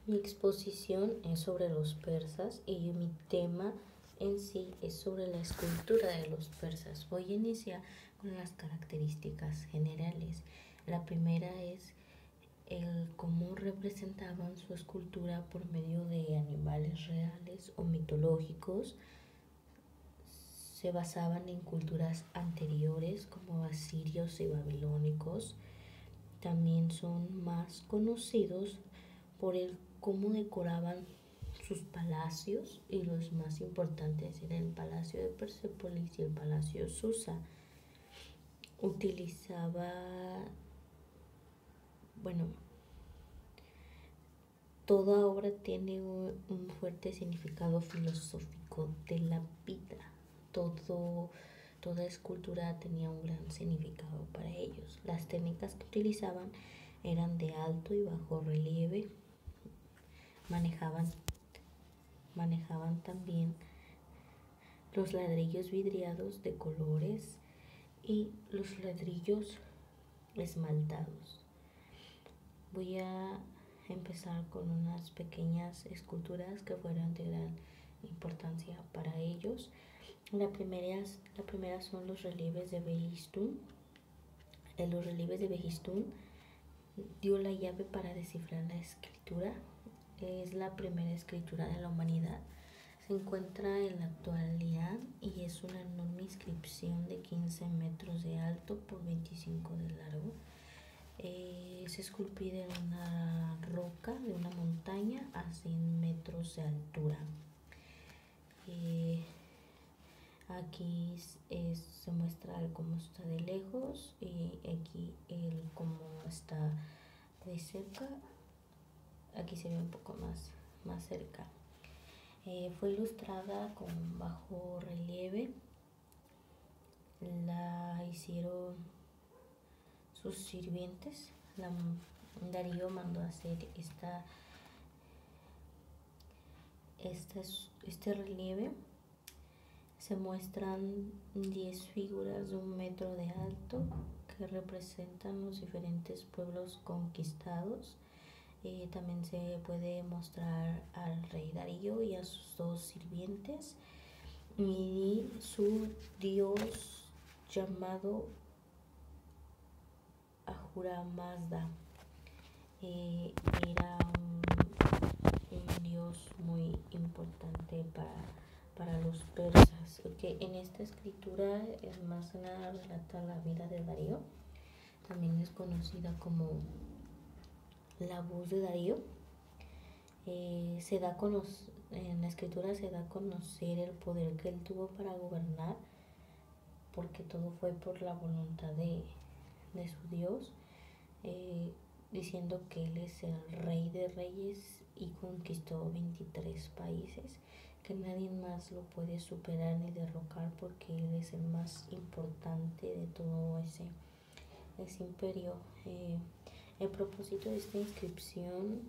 Mi exposición es sobre los persas y mi tema en sí es sobre la escultura de los persas. Voy a iniciar con las características generales. La primera es el cómo representaban su escultura por medio de animales reales o mitológicos. Se basaban en culturas anteriores como asirios y babilónicos. También son más conocidos por el cómo decoraban sus palacios, y los más importantes eran el Palacio de Persépolis y el Palacio Susa. Utilizaba, bueno, toda obra tiene un fuerte significado filosófico de la vida. Toda escultura tenía un gran significado para ellos. Las técnicas que utilizaban eran de alto y bajo relieve. Manejaban también los ladrillos vidriados de colores y los ladrillos esmaltados. Voy a empezar con unas pequeñas esculturas que fueron de gran importancia para ellos. La primera son los relieves de Behistún. Los relieves de Behistún dio la llave para descifrar la escritura. Es la primera escritura de la humanidad. Se encuentra en la actualidad y es una enorme inscripción de 15 metros de alto por 25 de largo. Es esculpida en una roca de una montaña a 100 metros de altura. Aquí se muestra el cómo está de lejos y aquí el cómo está de cerca. Aquí se ve un poco más cerca. Fue ilustrada con bajo relieve. La hicieron sus sirvientes. Darío mandó a hacer este relieve. Se muestran 10 figuras de 1 metro de alto que representan los diferentes pueblos conquistados. También se puede mostrar al rey Darío y a sus 2 sirvientes y su dios llamado Ahura Mazda. Era un dios muy importante para los persas, porque en esta escritura es más que nada relata la vida de Darío. También es conocida como la voz de Darío. En la escritura se da a conocer el poder que él tuvo para gobernar, porque todo fue por la voluntad de su Dios, diciendo que él es el rey de reyes y conquistó 23 países, que nadie más lo puede superar ni derrocar, porque él es el más importante de todo ese imperio. El propósito de esta inscripción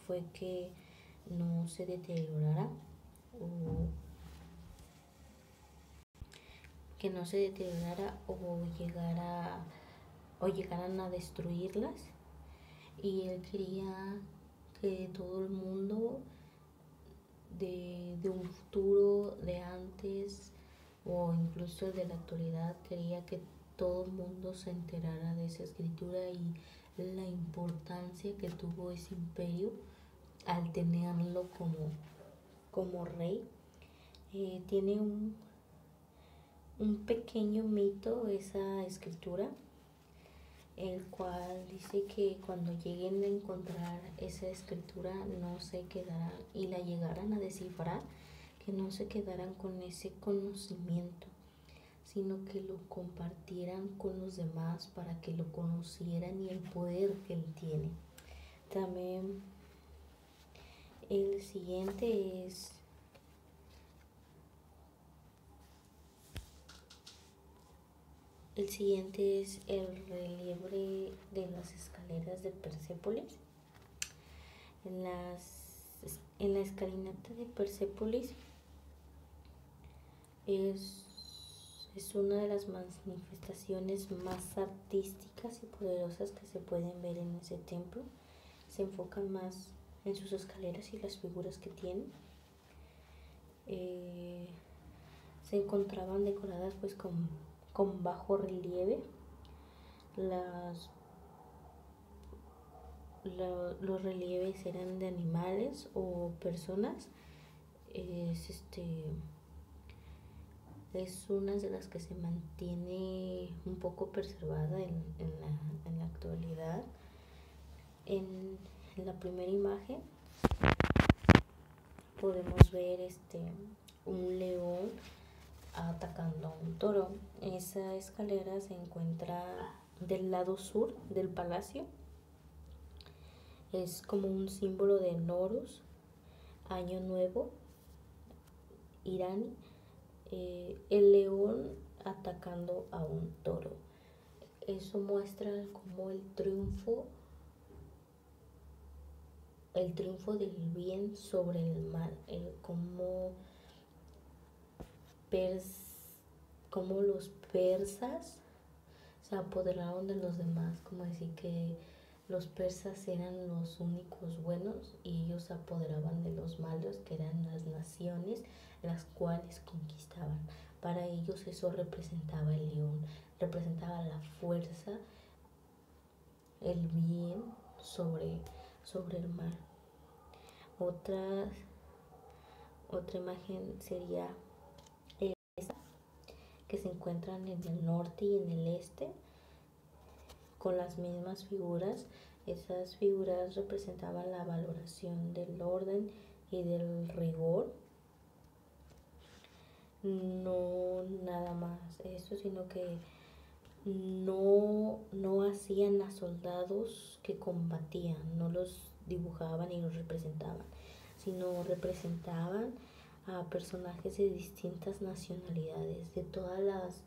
fue que no se deteriorara o llegaran a destruirlas, y él quería que todo el mundo de un futuro, de antes o incluso de la actualidad, quería que todo el mundo se enterara de esa escritura y la importancia que tuvo ese imperio al tenerlo como rey. Tiene un pequeño mito esa escritura, el cual dice que cuando lleguen a encontrar esa escritura no se quedarán, y la llegaran a descifrar, que no se quedaran con ese conocimiento, sino que lo compartieran con los demás para que lo conocieran y el poder que él tiene. También el siguiente es el relieve de las escaleras de Persépolis. En la escalinata de Persépolis es una de las manifestaciones más artísticas y poderosas que se pueden ver en ese templo. Se enfocan más en sus escaleras y las figuras que tienen. Se encontraban decoradas pues con bajo relieve. Los relieves eran de animales o personas. Es una de las que se mantiene un poco preservada en la actualidad. En la primera imagen podemos ver un león atacando a un toro. Esa escalera se encuentra del lado sur del palacio. Es como un símbolo de Nowruz, Año Nuevo iraní. El león atacando a un toro. Eso muestra como el triunfo del bien sobre el mal, cómo los persas se apoderaron de los demás, como decir que los persas eran los únicos buenos y ellos se apoderaban de los malos, que eran las naciones las cuales conquistaban. Para ellos eso representaba el león, representaba la fuerza, el bien sobre el mal. Otra imagen sería esta, que se encuentran en el norte y en el este, con las mismas figuras. Esas figuras representaban la valoración del orden y del rigor. No nada más eso, sino que no hacían a soldados que combatían, no los dibujaban y los representaban, sino representaban a personajes de distintas nacionalidades, de todas las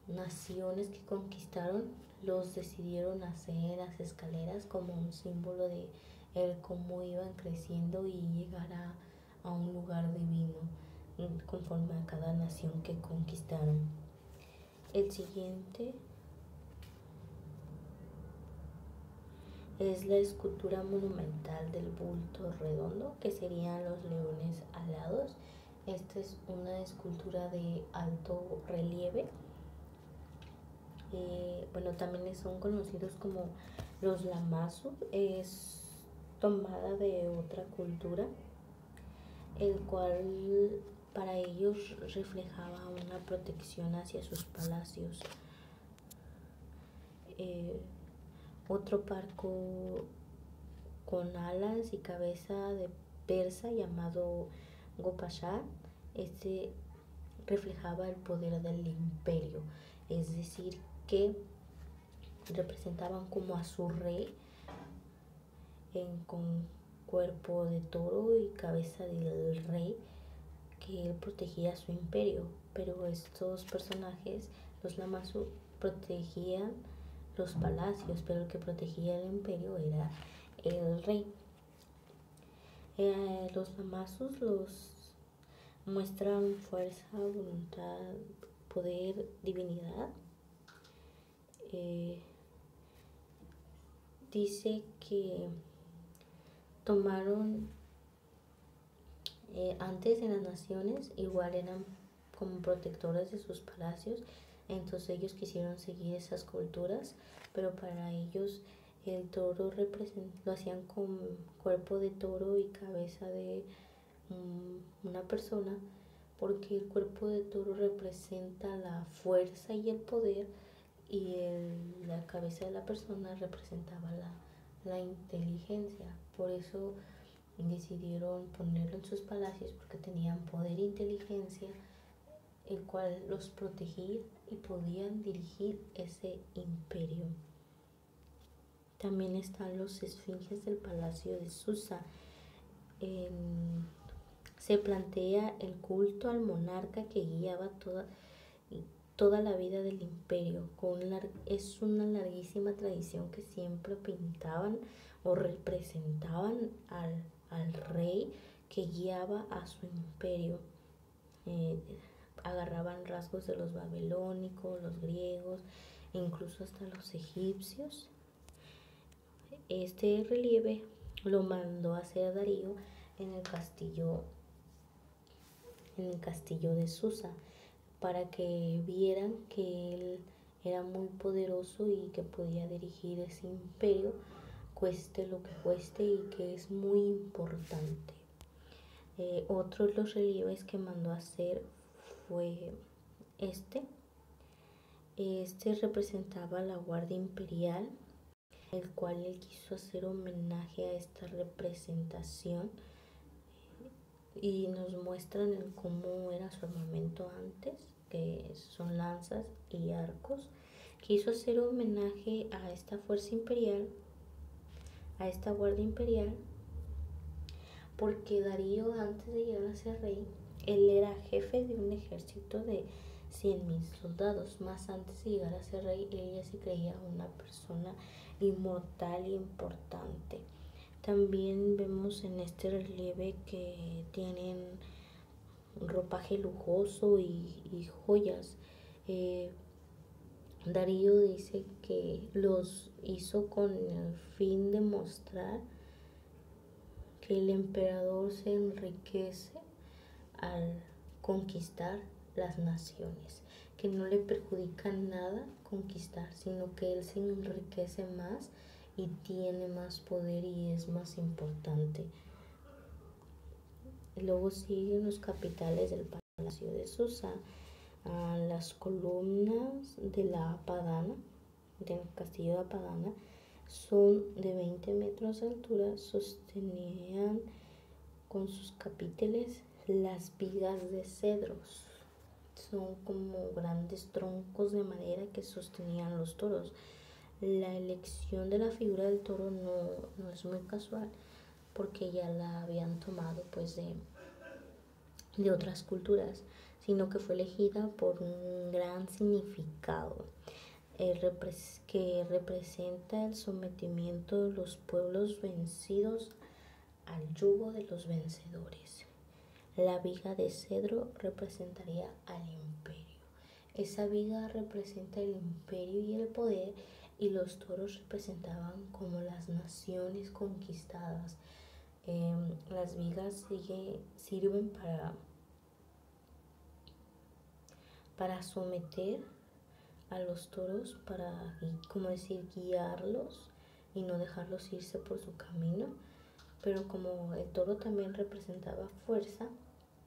naciones que conquistaron. Los decidieron hacer las escaleras como un símbolo de cómo iban creciendo y llegar a un lugar divino conforme a cada nación que conquistaron. El siguiente es la escultura monumental del bulto redondo, que serían los leones alados. Esta es una escultura de alto relieve. También son conocidos como los lamazu. Es tomada de otra cultura, el cual para ellos reflejaba una protección hacia sus palacios. Otro parco con alas y cabeza de persa llamado Gopashar, reflejaba el poder del imperio, es decir, que representaban como a su rey con cuerpo de toro y cabeza del rey, que él protegía su imperio. Pero estos personajes, los lamazu, protegían los palacios, pero el que protegía el imperio era el rey. Los lamazus los muestran fuerza, voluntad, poder, divinidad. Dice que tomaron antes en las naciones, igual eran como protectores de sus palacios, entonces ellos quisieron seguir esas culturas, pero para ellos el toro lo hacían con cuerpo de toro y cabeza de una persona, porque el cuerpo de toro representa la fuerza y el poder, y la cabeza de la persona representaba la inteligencia. Por eso decidieron ponerlo en sus palacios, porque tenían poder e inteligencia, el cual los protegía y podían dirigir ese imperio. También están los esfinges del palacio de Susa. Se plantea el culto al monarca que guiaba toda la vida del imperio. Es una larguísima tradición que siempre pintaban o representaban al rey que guiaba a su imperio. Agarraban rasgos de los babilónicos, los griegos, e incluso hasta los egipcios. Este relieve lo mandó a hacer Darío en el castillo de Susa, para que vieran que él era muy poderoso y que podía dirigir ese imperio, cueste lo que cueste, y que es muy importante. Otro de los relieves que mandó a hacer fue este. Este representaba la Guardia Imperial, el cual él quiso hacer homenaje a esta representación, y nos muestran el cómo era su armamento antes, que son lanzas y arcos. Quiso hacer homenaje a esta fuerza imperial, a esta Guardia Imperial, porque Darío, antes de llegar a ser rey, él era jefe de un ejército de 100.000 soldados. Más antes de llegar a ser rey, él ya se creía una persona inmortal e importante. También vemos en este relieve que tienen ropaje lujoso y joyas. Darío dice que los hizo con el fin de mostrar que el emperador se enriquece al conquistar las naciones, que no le perjudica nada conquistar, sino que él se enriquece más y tiene más poder y es más importante. Luego siguen los capiteles del Palacio de Susa, las columnas de la Padana, del castillo de Padana, son de 20 metros de altura, sostenían con sus capiteles las vigas de cedros. Son como grandes troncos de madera que sostenían los toros. La elección de la figura del toro no es muy casual, porque ya la habían tomado pues de otras culturas, sino que fue elegida por un gran significado que representa el sometimiento de los pueblos vencidos al yugo de los vencedores. La viga de cedro representaría al imperio. Esa viga representa el imperio y el poder, y los toros representaban como las naciones conquistadas. Las vigas sirven para someter a los toros, para, como decir, guiarlos y no dejarlos irse por su camino. Pero como el toro también representaba fuerza,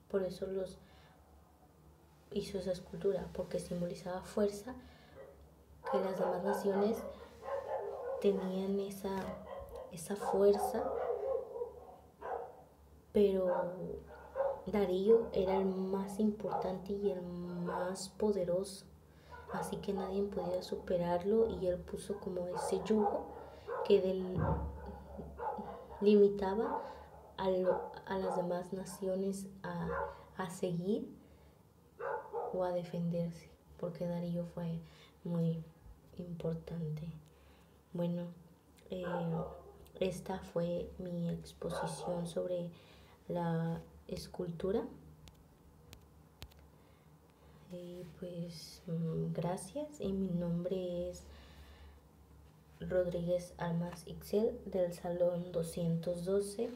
por eso los hizo esa escultura, porque simbolizaba fuerza, que las demás naciones tenían esa fuerza, pero Darío era el más importante y el más poderoso, así que nadie podía superarlo, y él puso como ese yugo que limitaba a las demás naciones a seguir o a defenderse, porque Darío fue muy importante. Bueno, esta fue mi exposición sobre la escultura. Pues gracias, y mi nombre es Rodríguez Almas Ixel, del Salón 212